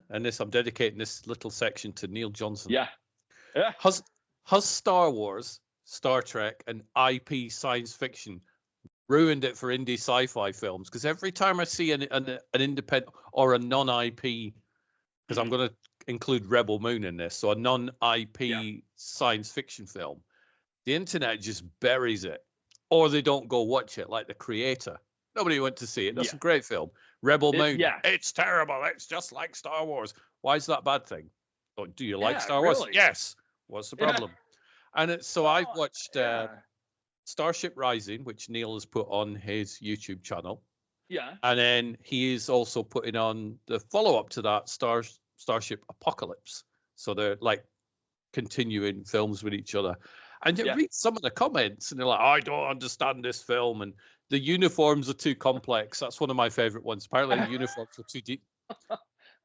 and this I'm dedicating this little section to Neil Johnson. Yeah. Yeah. Has Star Wars, Star Trek, and IP science fiction ruined it for indie sci-fi films? Because every time I see an independent or a non-IP, because I'm going to include Rebel Moon in this, so a non-IP science fiction film, the internet just buries it, or they don't go watch it, like The Creator. Nobody went to see it. That's a great film. Rebel Moon. It's terrible. It's just like Star Wars. Why is that a bad thing? Oh, do you like Star Wars? Yes. What's the problem? And so I watched Starship Rising, which Neil has put on his YouTube channel. Yeah. And then he is also putting on the follow-up to that, Starship Apocalypse. So they're like continuing films with each other. And you read some of the comments and they're like, I don't understand this film. And the uniforms are too complex. That's one of my favorite ones. Apparently the uniforms are too deep.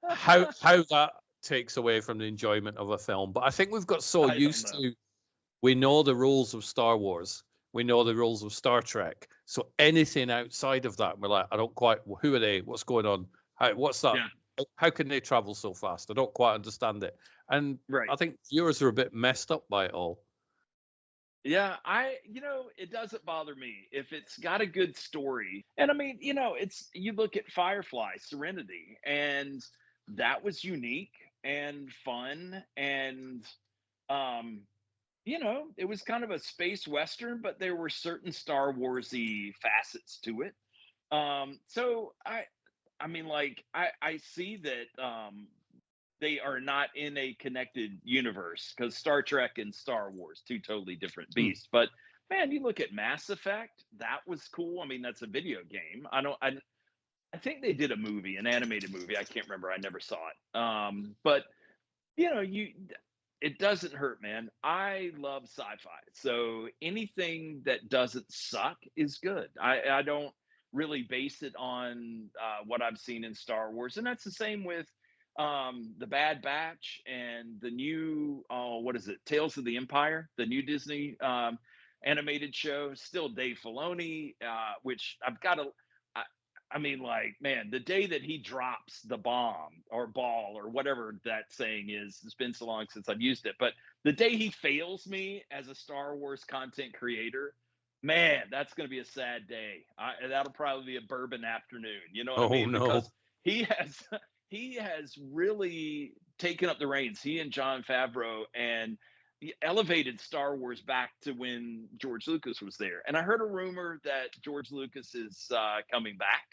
How that takes away from the enjoyment of a film. But I think we've got so used to, we know the rules of Star Wars. We know the rules of Star Trek. So anything outside of that, we're like, I don't quite, who are they? What's going on? What's that? Yeah. How can they travel so fast? I don't quite understand it. And I think viewers are a bit messed up by it all. Yeah, it doesn't bother me if it's got a good story. And I mean, you look at Firefly, Serenity, and that was unique and fun. And, it was kind of a space Western, but there were certain Star Wars-y facets to it. So I mean, like, I see that, they are not in a connected universe, because Star Trek and Star Wars, two totally different beasts. But man, you look at Mass Effect, that was cool. I mean, that's a video game. I think they did a movie, an animated movie. I can't remember. I never saw it. But it doesn't hurt, man. I love sci-fi. So anything that doesn't suck is good. I don't really base it on what I've seen in Star Wars. And that's the same with the Bad Batch and the new what is it, Tales of the Empire, the new Disney animated show. Still Dave Filoni, which I've got to I mean, like, man, the day that he drops the bomb or ball or whatever that saying is, it's been so long since I've used it, but the day he fails me as a Star Wars content creator, man, that's going to be a sad day. That'll probably be a bourbon afternoon. You know what I mean? No. Because he has really taken up the reins, he and Jon Favreau, and he elevated Star Wars back to when George Lucas was there. And I heard a rumor that George Lucas is coming back.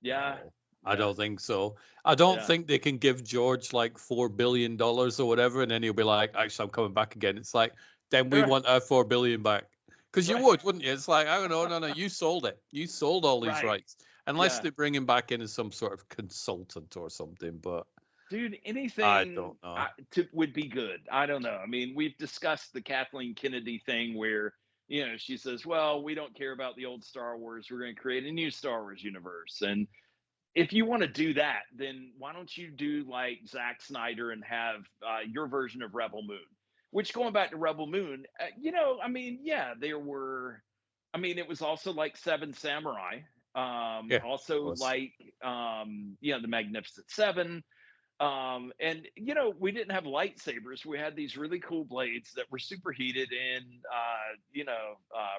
No, I don't think so. I don't think they can give George like $4 billion or whatever, and then he'll be like, actually, I'm coming back again. It's like, then we want our $4 billion back. Because you would, wouldn't you? It's like, I don't know, no, you sold it. You sold all these rights. Unless they bring him back in as some sort of consultant or something. But dude, anything I don't know. Would be good. I don't know. I mean, we've discussed the Kathleen Kennedy thing where, she says, well, we don't care about the old Star Wars. We're going to create a new Star Wars universe. And if you want to do that, then why don't you do like Zack Snyder and have your version of Rebel Moon? Which, going back to Rebel Moon, I mean, it was also like Seven Samurai. Also like, the Magnificent Seven. And we didn't have lightsabers. We had these really cool blades that were superheated in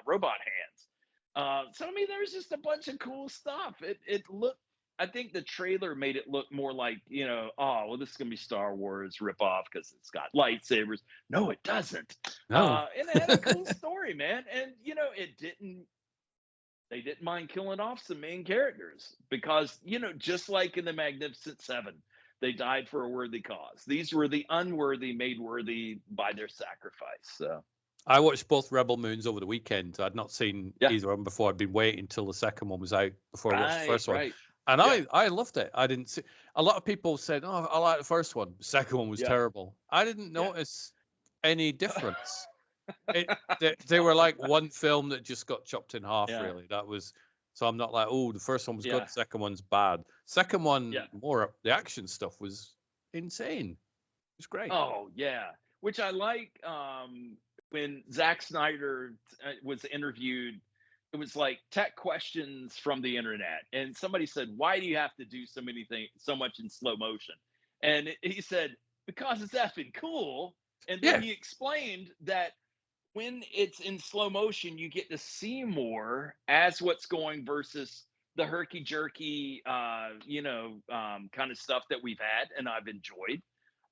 robot hands. So I mean, there's just a bunch of cool stuff. It looked, I think the trailer made it look more like, this is gonna be Star Wars ripoff because it's got lightsabers. No, it doesn't. No. And it had a cool story, man. And they didn't mind killing off some main characters because, just like in the Magnificent Seven, they died for a worthy cause. These were the unworthy made worthy by their sacrifice. So I watched both Rebel Moons over the weekend. I'd not seen either of them before. I'd been waiting until the second one was out before I watched the first one. And I loved it. I didn't see, a lot of people said, oh, I like the first one. The second one was terrible. I didn't notice any difference. They were like one film that just got chopped in half, really. That was, so I'm not like, oh, the first one was good, the second one's bad. Second one, more, the action stuff was insane. It was great. Oh, yeah. Which I like when Zack Snyder was interviewed it was like tech questions from the internet, and somebody said, "Why do you have to do so much in slow motion?" And he said, "Because it's effing cool." And then he explained that when it's in slow motion, you get to see more as what's going versus the herky jerky, kind of stuff that we've had and I've enjoyed.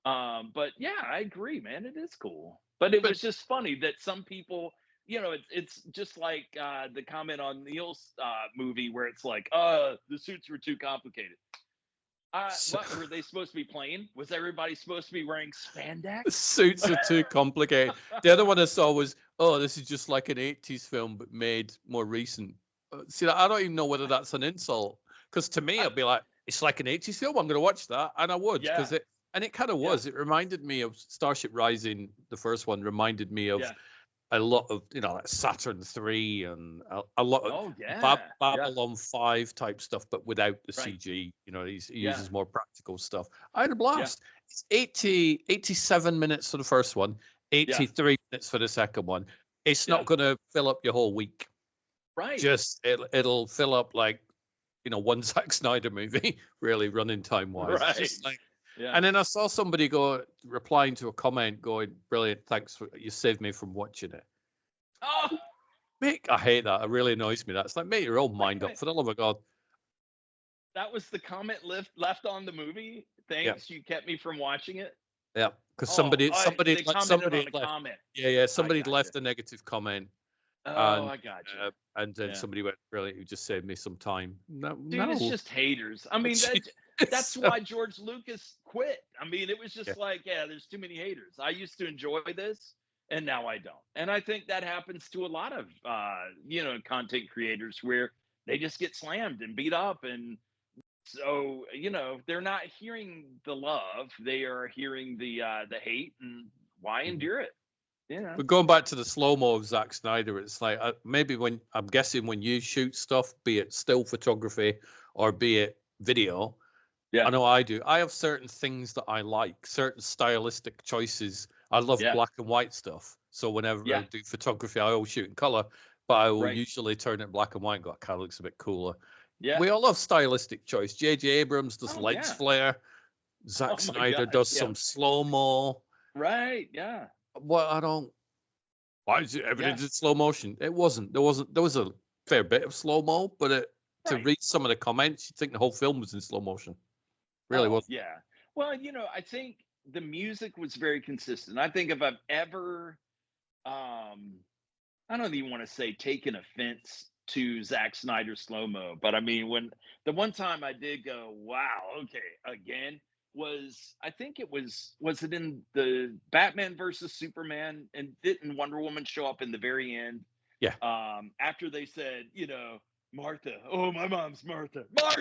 But yeah, I agree, man. It is cool. But it was just funny that some people, it's just like the comment on Neil's movie where it's like, the suits were too complicated. What were they supposed to be playing? Was everybody supposed to be wearing spandex? Suits are too complicated. The other one I saw was, this is just like an 80s film, but made more recent. See, I don't even know whether that's an insult. Because to me, I'd be like, it's like an 80s film. I'm going to watch that. And I would. Because it kind of was. It reminded me of Starship Rising. The first one reminded me of a lot of, like Saturn 3 and a lot of Babylon 5 type stuff, but without the CG. He uses more practical stuff. I had a blast. It's 87 minutes for the first one, 83 minutes for the second one. It's not going to fill up your whole week. Right. Just it'll fill up like, one Zack Snyder movie, really, running time wise. Right. Just like, and then I saw somebody replying to a comment going, "Brilliant, thanks you saved me from watching it." Oh, Mick, I hate that. It really annoys me. That's like, make your own mind up, for the love of God. That was the comment left on the movie. Thanks, you kept me from watching it. Yeah, because somebody left. Comment. Yeah, somebody left a negative comment. I got you. And then somebody went, "Really, you just saved me some time." No, it's just haters. I mean, that's why George Lucas quit. I mean, it was just like, there's too many haters. I used to enjoy this, and now I don't. And I think that happens to a lot of, content creators where they just get slammed and beat up. And so, they're not hearing the love. They are hearing the hate, and why endure it? Yeah. But going back to the slow-mo of Zack Snyder, it's like maybe when you shoot stuff, be it still photography or be it video, I know I do. I have certain things that I like, certain stylistic choices. I love black and white stuff. So whenever I do photography, I always shoot in color, but I will usually turn it black and white and go, "Kind of looks a bit cooler." Yeah. We all have stylistic choice. J.J. Abrams does lens flare. Zack Snyder does some slow-mo. Right, yeah. Well, why is it everything's in slow motion? It wasn't. There was a fair bit of slow-mo, but to read some of the comments, you'd think the whole film was in slow motion. Really was. Yeah. Well, I think the music was very consistent. I think if I've ever, I don't even want to say taken offense to Zack Snyder's slow-mo, but I mean, when the one time I did go, "Wow, okay, again," I think it was it in the Batman versus Superman, and didn't Wonder Woman show up in the very end? Yeah. After they said, Martha, oh, my mom's Martha, oh,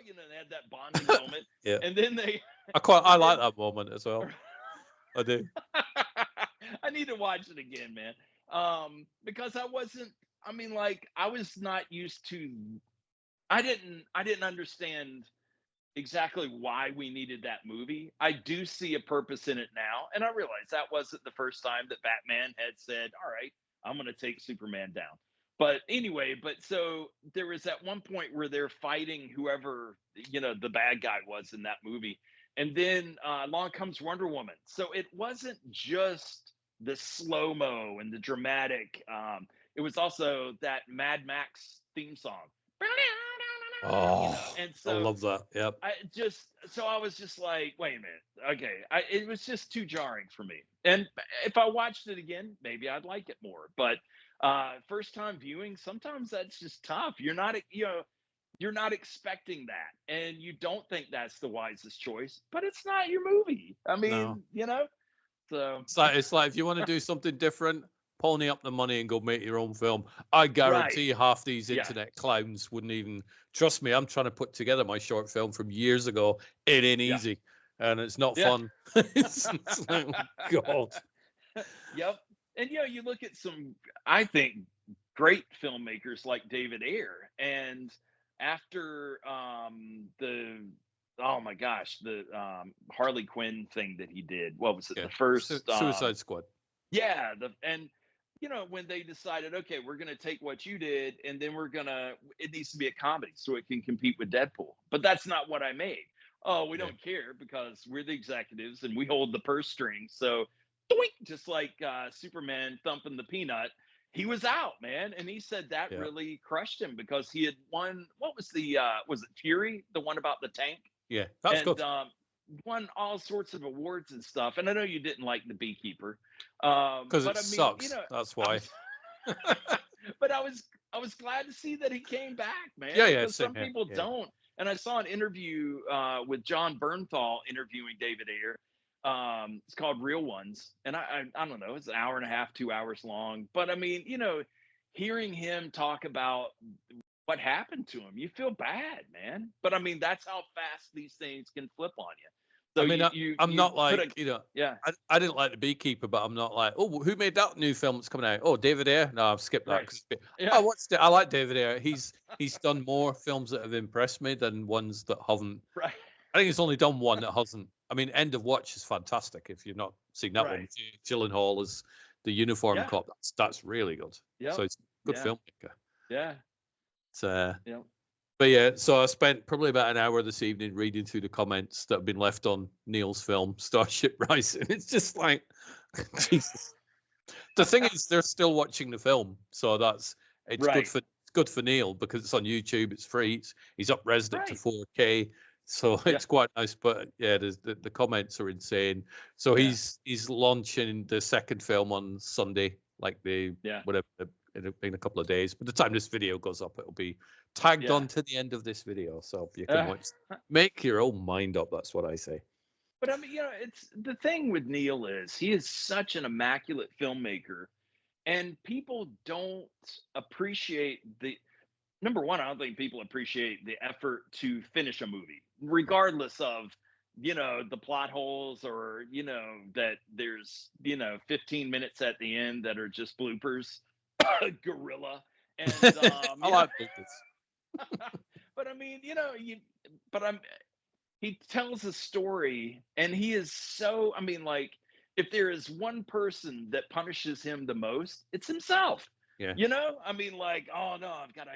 they had that bonding moment. And then I like that moment as well. I do. I need to watch it again, man. Because I was not used to, I didn't understand exactly why we needed that movie. I do see a purpose in it now, and I realize that wasn't the first time that Batman had said, "All right, I'm going to take Superman down." But anyway, so there was at one point where they're fighting whoever the bad guy was in that movie, and then along comes Wonder Woman. So it wasn't just the slow-mo and the dramatic. It was also that Mad Max theme song. Oh, and so I love that. Yep. I was just like, wait a minute. Okay. It was just too jarring for me. And if I watched it again, maybe I'd like it more. But first time viewing, sometimes that's just tough. You're not expecting that, and you don't think that's the wisest choice, but it's not your movie. I mean, so it's like if you want to do something different, pony up the money and go make your own film. I guarantee half these internet clowns wouldn't even trust me. I'm trying to put together my short film from years ago. It ain't easy, and it's not fun. It's like, oh, God. Yep. And you look at some, I think, great filmmakers like David Ayer, and after the Harley Quinn thing that he did, what was it? The first Suicide Squad. Yeah, when they decided, okay, we're going to take what you did and then it needs to be a comedy so it can compete with Deadpool. But that's not what I made. Oh, we don't care because we're the executives and we hold the purse strings. So, doink, just like Superman thumping the peanut, he was out, man. And he said that really crushed him because he had won. What was was it Fury? The one about the tank? Yeah, that's good. Won all sorts of awards and stuff. And I know you didn't like The Beekeeper, because it sucks. That's why. But I was glad to see that he came back, man. Yeah. Because some people don't. And I saw an interview with John Bernthal interviewing David Ayer. It's called Real Ones, and I don't know. It's an hour and a half, 2 hours long. But I mean, hearing him talk about what happened to him, you feel bad, man. But I mean, that's how fast these things can flip on you. So I mean, I'm not like, I didn't like The Beekeeper, but I'm not like, oh, who made that new film that's coming out? Oh, David Ayer? No, I've skipped that. Right. I like David Ayer. He's done more films that have impressed me than ones that haven't. Right. I think he's only done one that hasn't. I mean, End of Watch is fantastic. If you've not seen that one, Gyllenhaal as the uniform cop. That's really good. Yeah. So it's a good filmmaker. Yeah. But yeah, so I spent probably about an hour this evening reading through the comments that have been left on Neil's film Starship Rising. It's just like, Jesus. The thing is, they're still watching the film, so it's good for Neil because it's on YouTube. It's free. He's up-resed it to 4K, so it's quite nice. But yeah, the comments are insane. So he's launching the second film on Sunday, like whatever. In a couple of days. By the time this video goes up, it'll be tagged on to the end of this video. So you can watch. Make your own mind up. That's what I say. But I mean, it's the thing with Neil is he is such an immaculate filmmaker, and people don't appreciate number one, I don't think people appreciate the effort to finish a movie, regardless of the plot holes or that there's 15 minutes at the end that are just bloopers. Gorilla and I like bloopers. But I mean, he tells a story and he is so, I mean, like, if there is one person that punishes him the most, it's himself. Yeah. I mean, like, oh no, I've got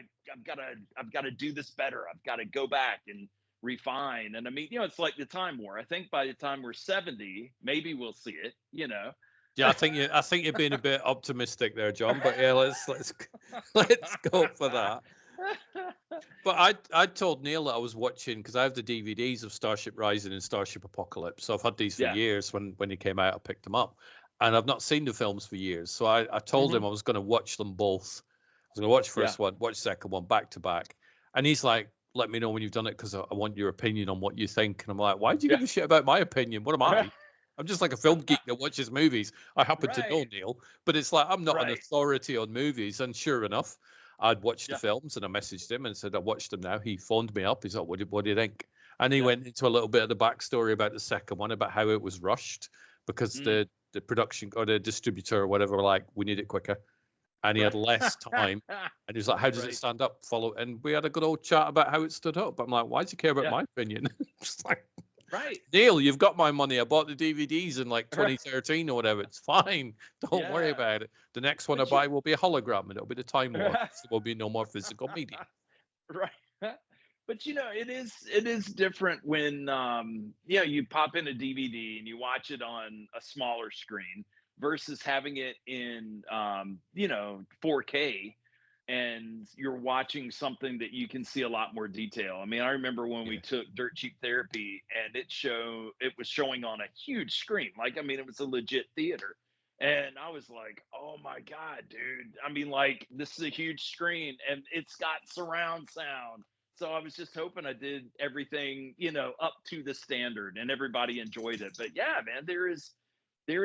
to do this better. I've got to go back and refine. And I mean, it's like the Time War. I think by the time we're 70, maybe we'll see it, Yeah, I think you're being a bit optimistic there, John. But yeah, let's go for that. But I told Neil that I was watching because I have the DVDs of Starship Rising and Starship Apocalypse. So I've had these for years. When he came out, I picked them up, and I've not seen the films for years. So I told him I was going to watch them both. I was going to watch the first one, watch the second one back to back, and he's like, "Let me know when you've done it because I want your opinion on what you think." And I'm like, "Why do you give a shit about my opinion? What am I?" I'm just like a film geek that watches movies. I happen to know Neil, but it's like I'm not an authority on movies. And sure enough, I'd watched the films and I messaged him and said, I watched them now. He phoned me up. He's like, what do you think? And he went into a little bit of the backstory about the second one, about how it was rushed because the production or the distributor or whatever were like, we need it quicker. And he had less time. And he was like, how does it stand up? Follow. And we had a good old chat about how it stood up. I'm like, why do you care about my opinion? Just like, Neil, you've got my money. I bought the DVDs in like 2013 or whatever. It's fine. Don't worry about it. The next one I buy will be a hologram and it'll be the Time War. There will be no more physical media. Right. But it is different when you pop in a DVD and you watch it on a smaller screen versus having it in 4K. And you're watching something that you can see a lot more detail. I mean, I remember when we took Dirt Cheap Therapy and it was showing on a huge screen. Like, I mean, it was a legit theater. And I was like, oh my God, dude. I mean, like, this is a huge screen and it's got surround sound. So I was just hoping I did everything, up to the standard and everybody enjoyed it. But yeah, man, there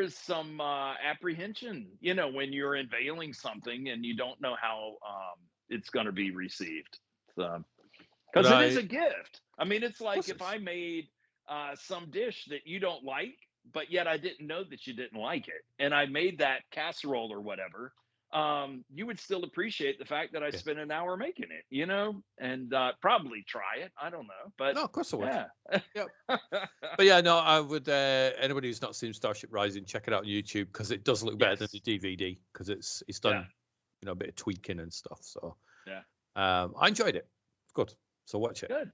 is some apprehension, when you're unveiling something and you don't know how it's going to be received. So, because it is a gift. I mean, it's like if I made some dish that you don't like, but yet I didn't know that you didn't like it, and I made that casserole or whatever, you would still appreciate the fact that I Yeah. spent an hour making it, you know, and probably try it. I don't know, but No, of course I would. yeah. Yep. But yeah, no, I would. Anybody who's not seen Starship Rising, check it out on YouTube because it does look better than the DVD because it's done, you know, a bit of tweaking and stuff. So yeah, I enjoyed it. Good. So watch it. Good.